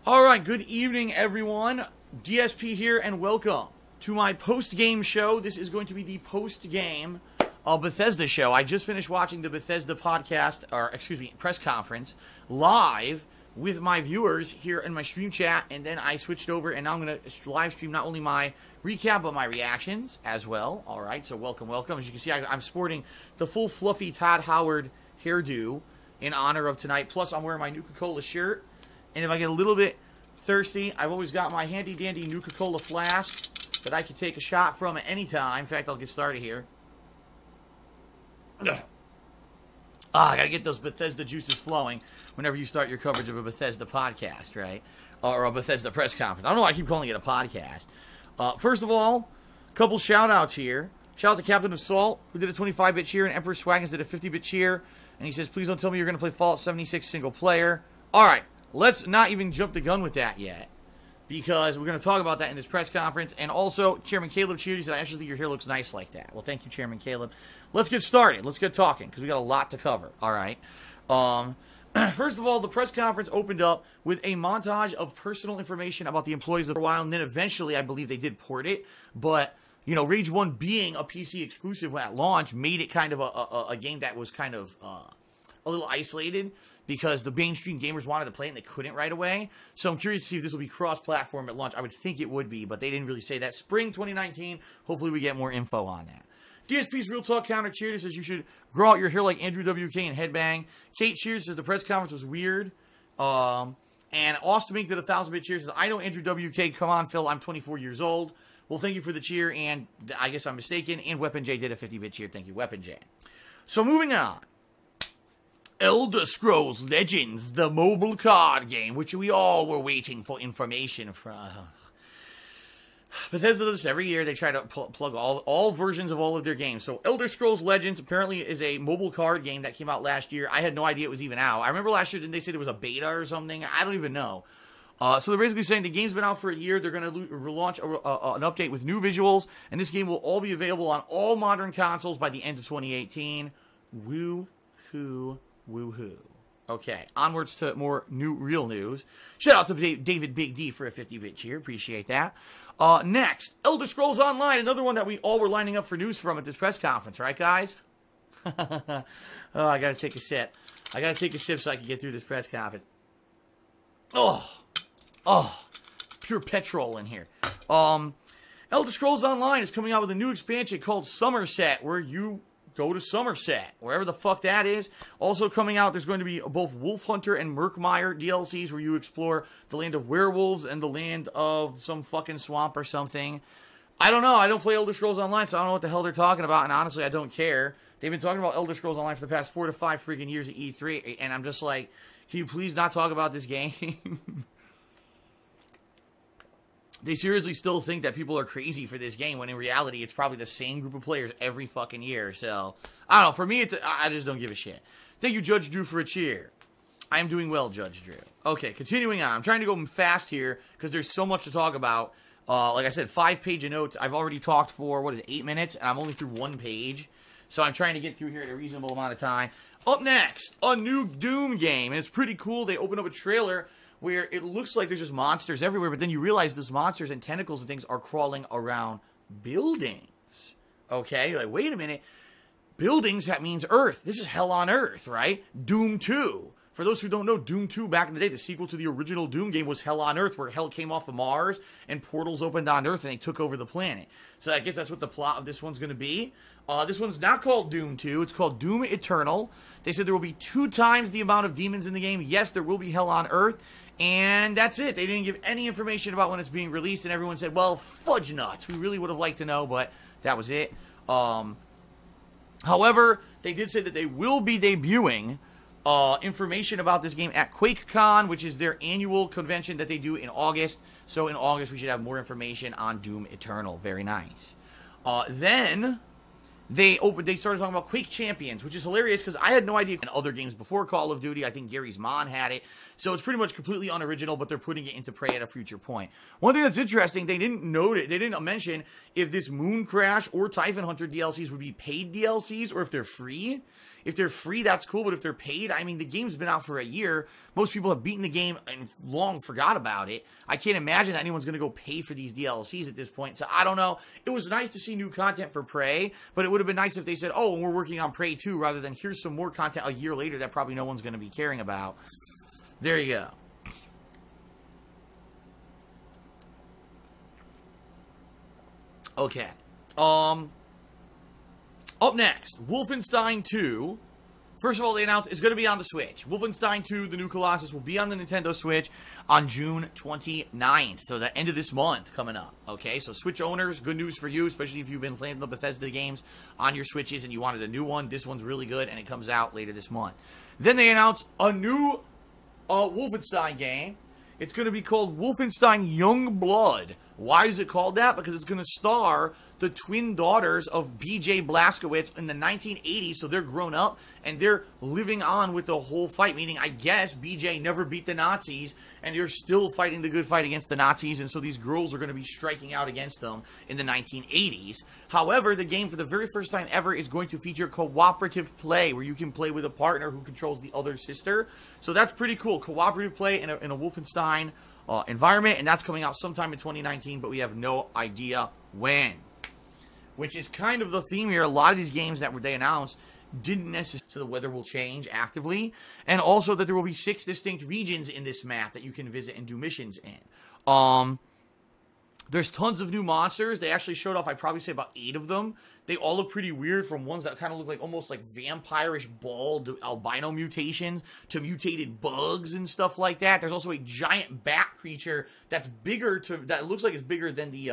Alright, good evening everyone. DSP here and welcome to my post-game show. This is going to be the post-game Bethesda show. I just finished watching the Bethesda podcast, or excuse me, press conference, live with my viewers here in my stream chat, and then I switched over and now I'm going to live stream not only my recap, but my reactions as well. Alright, so welcome. As you can see, I'm sporting the full fluffy Todd Howard hairdo in honor of tonight, plus I'm wearing my Nuka-Cola shirt. And if I get a little bit thirsty, I've always got my handy-dandy Nuka-Cola flask that I can take a shot from at any time. In fact, I'll get started here. I gotta get those Bethesda juices flowing whenever you start your coverage of a Bethesda podcast, right? Or a Bethesda press conference. I don't know why I keep calling it a podcast. First of all, a couple shout-outs here. Shout out to Captain of Salt, who did a 25-bit cheer, and Emperor Swaggins did a 50-bit cheer. And he says, please don't tell me you're going to play Fallout 76 single player. Alright. Let's not even jump the gun with that yet, because we're going to talk about that in this press conference. And also, Chairman Caleb cheered. He said, I actually think your hair looks nice like that. Well, thank you, Chairman Caleb. Let's get started. Let's get talking, because we got a lot to cover. All right. First of all, the press conference opened up with a montage of personal information about the employees for a while, and then eventually, I believe they did port it. But, you know, Rage 1 being a PC exclusive at launch made it kind of a game that was kind of a little isolated, because the mainstream gamers wanted to play it and they couldn't right away. So I'm curious to see if this will be cross-platform at launch. I would think it would be, but they didn't really say that. Spring 2019, hopefully we get more info on that. DSP's Real Talk Counter cheered. Says you should grow out your hair like Andrew WK and headbang. Kate cheers. Says the press conference was weird. And Austin Mink did a 1,000-bit cheer. Says, I know Andrew WK. Come on, Phil. I'm 24 years old. Well, thank you for the cheer, and I guess I'm mistaken. And Weapon J did a 50-bit cheer. Thank you, Weapon J. So moving on. Elder Scrolls Legends, the mobile card game, which we all were waiting for information from. Bethesda does this every year. They try to plug all versions of all of their games. So Elder Scrolls Legends apparently is a mobile card game that came out last year. I had no idea it was even out. I remember last year, didn't they say there was a beta or something? I don't even know. So they're basically saying the game's been out for a year. They're going to relaunch an update with new visuals, and this game will all be available on all modern consoles by the end of 2018. Woo-hoo. Woohoo. Okay, onwards to more real news. Shout out to David Big D for a 50-bit cheer. Appreciate that. Next, Elder Scrolls Online, another one that we all were lining up for news from at this press conference, right, guys? Oh, I gotta take a sip. I gotta take a sip so I can get through this press conference. Oh, pure petrol in here. Elder Scrolls Online is coming out with a new expansion called Somerset, where you go to Somerset, wherever the fuck that is. Also coming out, there's going to be both Wolf Hunter and Murkmire DLCs where you explore the land of werewolves and the land of some fucking swamp or something. I don't know. I don't play Elder Scrolls Online, so I don't know what the hell they're talking about, and honestly, I don't care. They've been talking about Elder Scrolls Online for the past 4 to 5 freaking years at E3, and I'm just like, can you please not talk about this game? They seriously still think that people are crazy for this game, when in reality, it's probably the same group of players every fucking year. So, I don't know. For me, I just don't give a shit. Thank you, Judge Drew, for a cheer. I am doing well, Judge Drew. Okay, continuing on. I'm trying to go fast here, because there's so much to talk about. Like I said, 5-page of notes. I've already talked for, 8 minutes? And I'm only through 1 page. So I'm trying to get through here in a reasonable amount of time. Up next, a new Doom game. And it's pretty cool. They opened up a trailer where it looks like there's just monsters everywhere, but then you realize those monsters and tentacles and things are crawling around buildings. Okay, you're like, wait a minute. Buildings, that means Earth. This is hell on Earth, right? Doom 2. For those who don't know, Doom 2, back in the day, the sequel to the original Doom game was Hell on Earth, where hell came off of Mars and portals opened on Earth and they took over the planet. So I guess that's what the plot of this one's going to be. This one's not called Doom 2. It's called Doom Eternal. They said there will be 2 times the amount of demons in the game. Yes, there will be hell on Earth. And that's it. They didn't give any information about when it's being released, and everyone said, well, fudge nuts. We really would have liked to know, but that was it. However, they did say that they will be debuting information about this game at QuakeCon, which is their annual convention that they do in August. So in August, we should have more information on Doom Eternal. Very nice. Then they started talking about Quake Champions, which is hilarious because I had no idea in other games before Call of Duty. I think Gary's Mon had it. So it's pretty much completely unoriginal, but they're putting it into Prey at a future point. One thing that's interesting, they didn't mention if this Moon Crash or Typhon Hunter DLCs would be paid DLCs or if they're free. If they're free, that's cool, but if they're paid, I mean, the game's been out for a year. Most people have beaten the game and long forgot about it. I can't imagine that anyone's going to go pay for these DLCs at this point, so I don't know. It was nice to see new content for Prey, but it would have been nice if they said, oh, we're working on Prey 2, rather than here's some more content a year later that probably no one's going to be caring about. There you go. Okay. Up next, Wolfenstein 2. First of all, they announced it's going to be on the Switch. Wolfenstein 2, the new Colossus, will be on the Nintendo Switch on June 29th. So the end of this month coming up. Okay, so Switch owners, good news for you, especially if you've been playing the Bethesda games on your Switches and you wanted a new one. This one's really good, and it comes out later this month. Then they announced a new Wolfenstein game. It's going to be called Wolfenstein Youngblood. Why is it called that? Because it's going to star the twin daughters of B.J. Blazkowicz in the 1980s, so they're grown up, and they're living on with the whole fight, meaning, I guess, B.J. never beat the Nazis, and they're still fighting the good fight against the Nazis, and so these girls are going to be striking out against them in the 1980s. However, the game, for the very first time ever, is going to feature cooperative play, where you can play with a partner who controls the other sister. So that's pretty cool. Cooperative play in a Wolfenstein environment, and that's coming out sometime in 2019, but we have no idea when. Which is kind of the theme here. A lot of these games that they announced didn't necessarily, so the weather will change actively, and also that there will be 6 distinct regions in this map that you can visit and do missions in. There's tons of new monsters. They actually showed off, I'd probably say, about 8 of them. They all look pretty weird, from ones that kind of look like almost like vampirish bald albino mutations to mutated bugs and stuff like that. There's also a giant bat creature that's bigger, that looks like it's bigger than the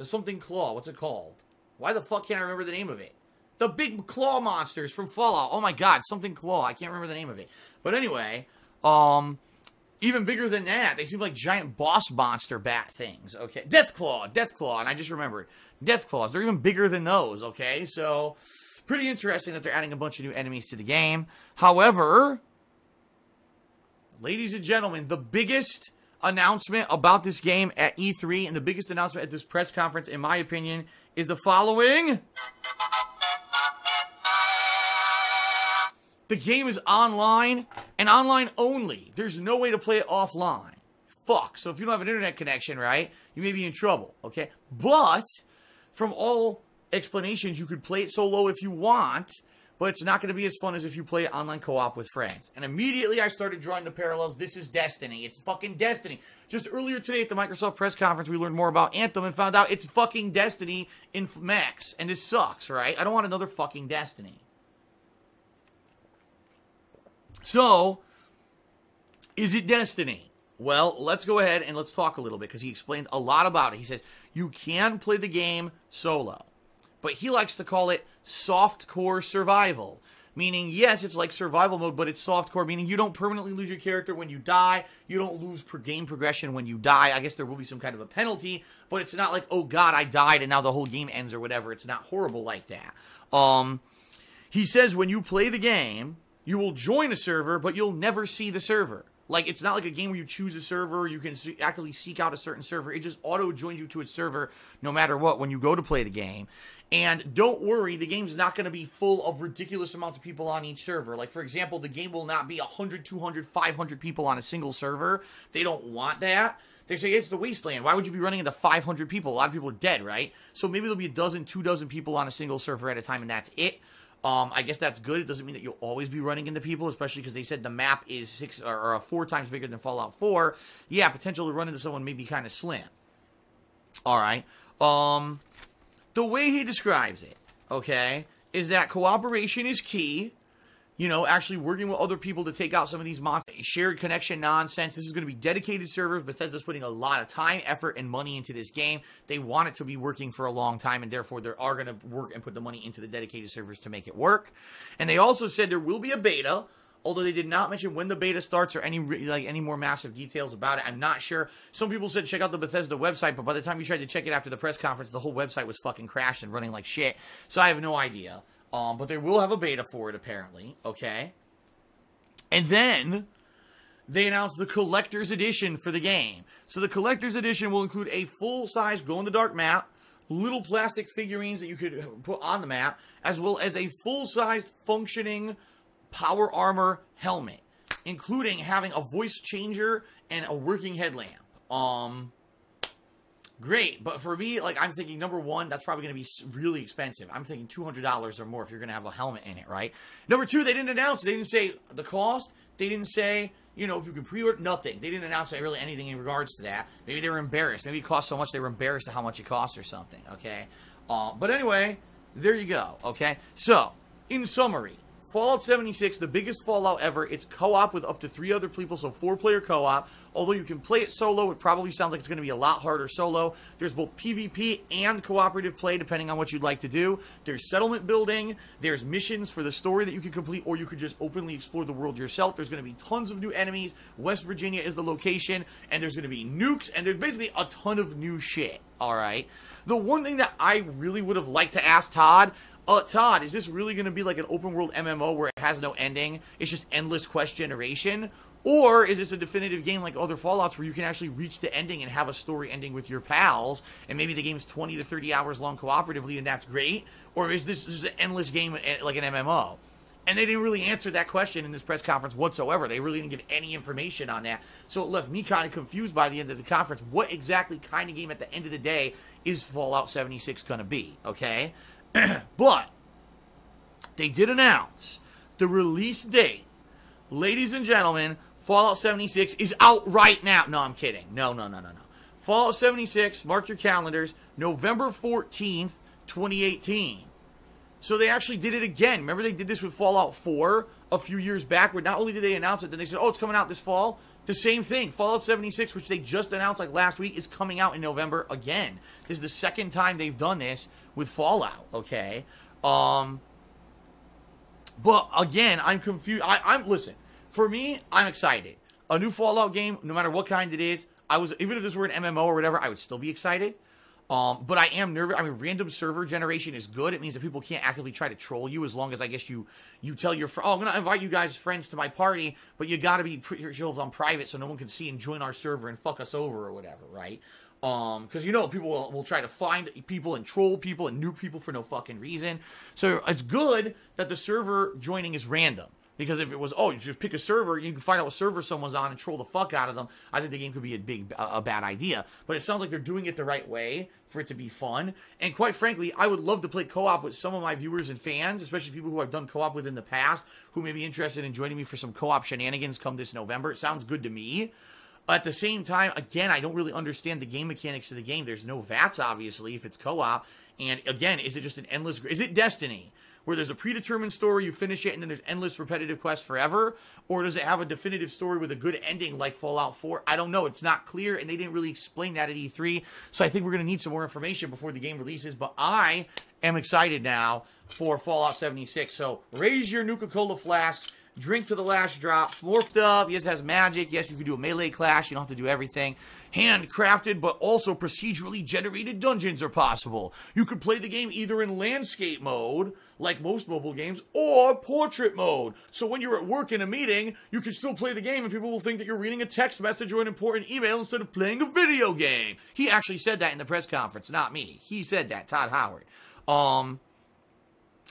something claw. What's it called? Why the fuck can't I remember the name of it? The big claw monsters from Fallout. Oh my god, something claw. I can't remember the name of it. But anyway, even bigger than that. They seem like giant boss monster bat things. Okay, Deathclaw, and I just remembered. Deathclaws. They're even bigger than those. Okay, so pretty interesting that they're adding a bunch of new enemies to the game. However, ladies and gentlemen, the biggest announcement about this game at E3 and the biggest announcement at this press conference, in my opinion, is the following. The game is online and online only. There's no way to play it offline. Fuck. So if you don't have an internet connection, right, you may be in trouble, okay? But from all explanations, you could play it solo if you want, but it's not going to be as fun as if you play it online co-op with friends. And immediately I started drawing the parallels. This is Destiny. It's fucking Destiny. Just earlier today at the Microsoft press conference, we learned more about Anthem and found out it's fucking Destiny in Max. And this sucks, right? I don't want another fucking Destiny. So, is it Destiny? Well, let's go ahead and let's talk a little bit, because he explained a lot about it. He says, you can play the game solo, but he likes to call it softcore survival. Meaning, yes, it's like survival mode, but it's softcore, meaning you don't permanently lose your character when you die. You don't lose game progression when you die. I guess there will be some kind of a penalty, but it's not like, oh god, I died and now the whole game ends or whatever. It's not horrible like that. He says when you play the game, you will join a server, but you'll never see the server. Like, it's not like a game where you choose a server, you can actively seek out a certain server. It just auto-joins you to its server no matter what when you go to play the game. And don't worry, the game's not going to be full of ridiculous amounts of people on each server. Like, for example, the game will not be 100, 200, 500 people on a single server. They don't want that. They say, it's the wasteland. Why would you be running into 500 people? A lot of people are dead, right? So maybe there'll be 12, 2 dozen people on a single server at a time, and that's it. I guess that's good. It doesn't mean that you'll always be running into people, especially because they said the map is 6 or 4 times bigger than Fallout 4. Yeah, potential to run into someone may be kind of slim. All right. The way he describes it, okay, is that cooperation is key. You know, actually working with other people to take out some of these monsters. Shared connection nonsense. This is going to be dedicated servers. Bethesda's putting a lot of time, effort, and money into this game. They want it to be working for a long time, and therefore they are going to work and put the money into the dedicated servers to make it work. And they also said there will be a beta, although they did not mention when the beta starts or any more massive details about it. I'm not sure. Some people said check out the Bethesda website, but by the time you tried to check it after the press conference, the whole website was fucking crashed and running like shit. So I have no idea. But they will have a beta for it, apparently. Okay. And then they announced the Collector's Edition for the game. So the Collector's Edition will include a full-size glow-in-the-dark map, little plastic figurines that you could put on the map, as well as a full-sized functioning power armor helmet, including having a voice changer and a working headlamp. Great, but for me, like, I'm thinking, number one, that's probably going to be really expensive. I'm thinking $200 or more if you're going to have a helmet in it, right? Number two, they didn't announce. They didn't say the cost. They didn't say, you know, if you could pre-order, nothing. They didn't announce really anything in regards to that. Maybe they were embarrassed. Maybe it cost so much they were embarrassed at how much it cost or something, okay? But anyway, there you go, okay? So, in summary, Fallout 76, the biggest Fallout ever. It's co-op with up to 3 other people, so 4-player co-op. Although you can play it solo, it probably sounds like it's going to be a lot harder solo. There's both PvP and cooperative play, depending on what you'd like to do. There's settlement building. There's missions for the story that you can complete, or you could just openly explore the world yourself. There's going to be tons of new enemies. West Virginia is the location, and there's going to be nukes, and there's basically a ton of new shit, all right? The one thing that I really would have liked to ask Todd, Todd, is this really going to be like an open world MMO where it has no ending? It's just endless quest generation? Or is this a definitive game like other Fallouts where you can actually reach the ending and have a story ending with your pals, and maybe the game's 20 to 30 hours long cooperatively, and that's great? Or is this just an endless game like an MMO? And they didn't really answer that question in this press conference whatsoever. They really didn't give any information on that. So it left me kind of confused by the end of the conference. What exactly kind of game at the end of the day is Fallout 76 going to be, okay? But they did announce the release date. Ladies and gentlemen, Fallout 76 is out right now. No, I'm kidding. No. Fallout 76, mark your calendars, November 14th, 2018. So they actually did it again. Remember they did this with Fallout 4 a few years back, where not only did they announce it, then they said, oh, it's coming out this fall. The same thing. Fallout 76, which they just announced like last week, is coming out in November again. This is the second time they've done this with Fallout, okay? But again, I'm confused. Listen, for me, I'm excited. A new Fallout game, no matter what kind it is, even if this were an MMO or whatever, I would still be excited. But I am nervous. I mean, random server generation is good. It means that people can't actively try to troll you, as long as, I guess, you tell your friend, oh, I'm going to invite you guys friends to my party, but you got to be yourselves on private so no one can see and join our server and fuck us over or whatever, right? Because, you know, people will try to find people and troll people and nuke people for no fucking reason. So it's good that the server joining is random. Because if it was, oh, you just pick a server, you can find out what server someone's on and troll the fuck out of them, I think the game could be a bad idea. But it sounds like they're doing it the right way for it to be fun. And quite frankly, I would love to play co-op with some of my viewers and fans, especially people who I've done co-op with in the past, who may be interested in joining me for some co-op shenanigans come this November. It sounds good to me. At the same time, again, I don't really understand the game mechanics of the game. There's no VATS, obviously, if it's co-op. And again, is it just an endless... Is it Destiny, where there's a predetermined story, you finish it, and then there's endless repetitive quests forever? Or does it have a definitive story with a good ending like Fallout 4? I don't know. It's not clear, and they didn't really explain that at E3. So I think we're going to need some more information before the game releases. But I am excited now for Fallout 76. So raise your Nuka-Cola flasks. Drink to the last drop. Morphed up. Yes, it has magic. Yes, you can do a melee clash. You don't have to do everything. Handcrafted, but also procedurally generated dungeons are possible. You could play the game either in landscape mode, like most mobile games, or portrait mode. So when you're at work in a meeting, you can still play the game and people will think that you're reading a text message or an important email instead of playing a video game. He actually said that in the press conference, not me. He said that, Todd Howard.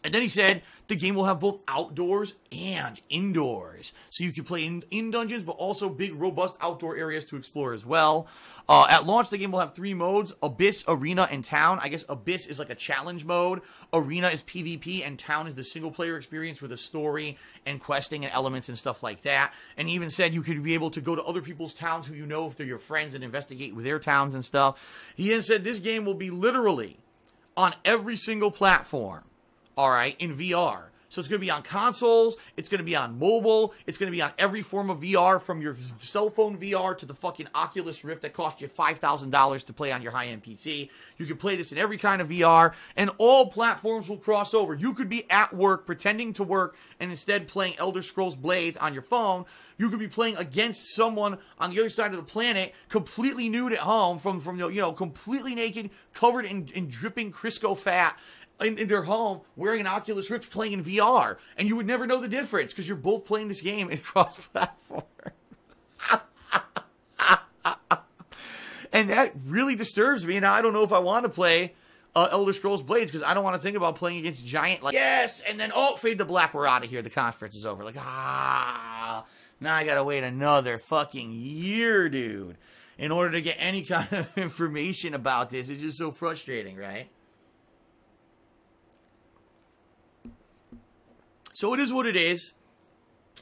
And then he said the game will have both outdoors and indoors. So you can play in dungeons, but also big, robust outdoor areas to explore as well. At launch, the game will have 3 modes: Abyss, Arena, and Town. I guess Abyss is like a challenge mode. Arena is PvP, and Town is the single-player experience with a story and questing and elements and stuff like that. And he even said you could be able to go to other people's towns who you know if they're your friends and investigate with their towns and stuff. He then said this game will be literally on every single platform. All right, in VR. So it's going to be on consoles, it's going to be on mobile, it's going to be on every form of VR, from your cell phone VR to the fucking Oculus Rift that cost you $5,000 to play on your high-end PC. You can play this in every kind of VR, and all platforms will cross over. You could be at work, pretending to work, and instead playing Elder Scrolls Blades on your phone. You could be playing against someone on the other side of the planet, completely nude at home, from completely naked, covered in dripping Crisco fat, in their home, wearing an Oculus Rift, playing in VR. And you would never know the difference, because you're both playing this game in cross-platform. And that really disturbs me. Now, I don't know if I want to play Elder Scrolls Blades, because I don't want to think about playing against giant, like, yes, and then, oh, fade to black, we're out of here, the conference is over. Like, now I gotta wait another fucking year, dude, in order to get any kind of information about this. It's just so frustrating, right? So it is what it is.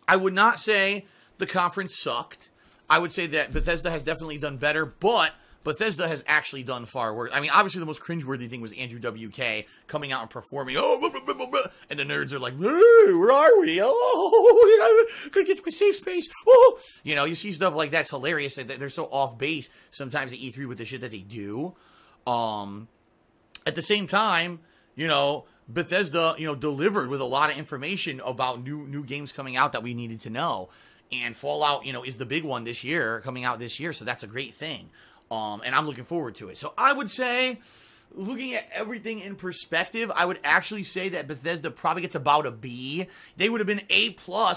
I would not say the conference sucked. I would say that Bethesda has definitely done better, but Bethesda has actually done far worse. I mean, obviously the most cringeworthy thing was Andrew WK coming out and performing, oh, blah, blah, blah, blah, blah, and the nerds are like, hey, where are we? Oh, gotta get to a safe space. Oh, you know, you see stuff like that's hilarious. They're so off base sometimes at E3 with the shit that they do. At the same time, you know, Bethesda, you know, delivered with a lot of information about new games coming out that we needed to know. And Fallout, you know, is the big one this year, coming out this year, so that's a great thing. And I'm looking forward to it. So I would say, looking at everything in perspective, I would actually say that Bethesda probably gets about a B. They would have been A+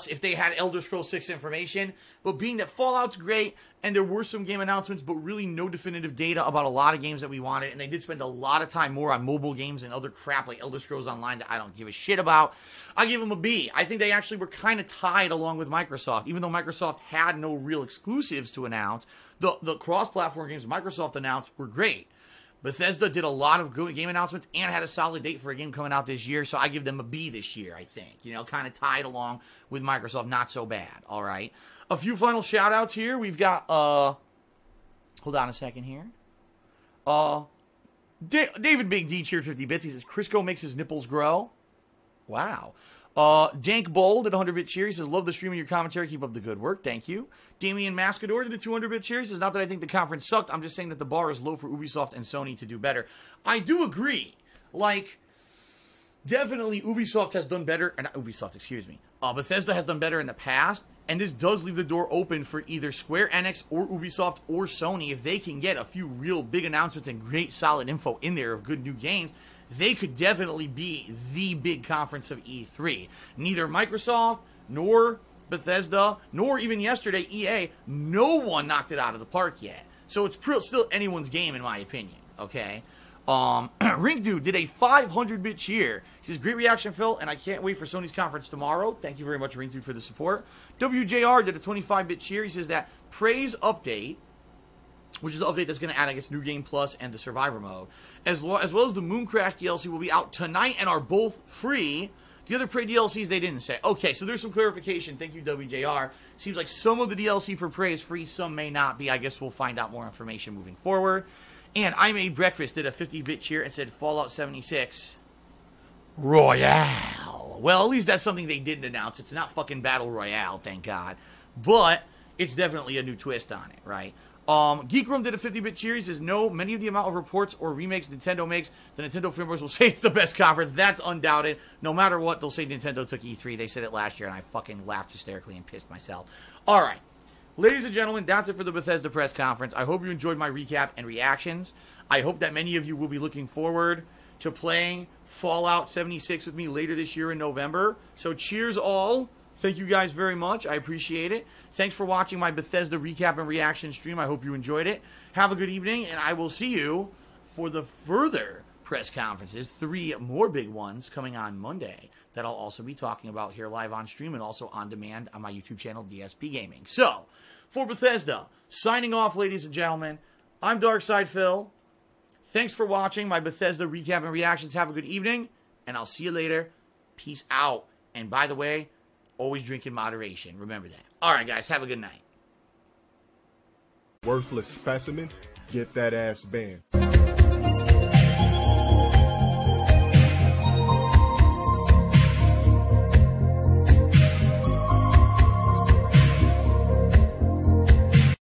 if they had Elder Scrolls 6 information. But being that Fallout's great, and there were some game announcements, but really no definitive data about a lot of games that we wanted, and they did spend a lot of time more on mobile games and other crap like Elder Scrolls Online that I don't give a shit about, I give them a B. I think they actually were kind of tied along with Microsoft. Even though Microsoft had no real exclusives to announce, the cross-platform games Microsoft announced were great. Bethesda did a lot of good game announcements and had a solid date for a game coming out this year, so I give them a B this year, I think. You know, kind of tied along with Microsoft, not so bad, all right? A few final shout-outs here. We've got, hold on a second here. David Big D cheered 50 bits. He says, Crisco makes his nipples grow. Wow. Jank Bold at 100-bit cheer. He says, love the stream and your commentary. Keep up the good work. Thank you. Damian Mascador did a 200-bit cheer. He says, not that I think the conference sucked. I'm just saying that the bar is low for Ubisoft and Sony to do better. I do agree. Like, definitely Ubisoft has done better. Not Ubisoft, excuse me. Bethesda has done better in the past. And this does leave the door open for either Square Enix or Ubisoft or Sony. If they can get a few real big announcements and great solid info in there of good new games, they could definitely be the big conference of E3. Neither Microsoft, nor Bethesda, nor even yesterday EA, no one knocked it out of the park yet. So it's still anyone's game in my opinion, okay? Rink Dude did a 500-bit cheer. He says, great reaction, Phil, and I can't wait for Sony's conference tomorrow. Thank you very much, Rink Dude, for the support. WJR did a 25-bit cheer. He says that Praise Update, which is the update that's going to add, I guess, New Game Plus and the Survivor mode, as well as the Mooncrash DLC will be out tonight and are both free. The other Prey DLCs, they didn't say. Okay, so there's some clarification. Thank you, WJR. Seems like some of the DLC for Prey is free, some may not be. I guess we'll find out more information moving forward. And I Made Breakfast did a 50-bit cheer and said Fallout 76 Royale. Well, at least that's something they didn't announce. It's not fucking Battle Royale, thank God. But it's definitely a new twist on it, right? Geek Room did a 50-bit cheer. He says, no, many of the amount of reports or remakes Nintendo makes, the Nintendo fanboys will say it's the best conference. That's undoubted. No matter what, they'll say Nintendo took E3. They said it last year, and I fucking laughed hysterically and pissed myself. All right. Ladies and gentlemen, that's it for the Bethesda press conference. I hope you enjoyed my recap and reactions. I hope that many of you will be looking forward to playing Fallout 76 with me later this year in November. So cheers all. Thank you guys very much. I appreciate it. Thanks for watching my Bethesda recap and reaction stream. I hope you enjoyed it. Have a good evening, and I will see you for the further press conferences. 3 more big ones coming on Monday that I'll also be talking about here live on stream and also on demand on my YouTube channel, DSP Gaming. So, for Bethesda, signing off, ladies and gentlemen, I'm Darkside Phil. Thanks for watching my Bethesda recap and reactions. Have a good evening, and I'll see you later. Peace out. And by the way, always drink in moderation. Remember that. All right, guys. Have a good night. Worthless specimen. Get that ass banned.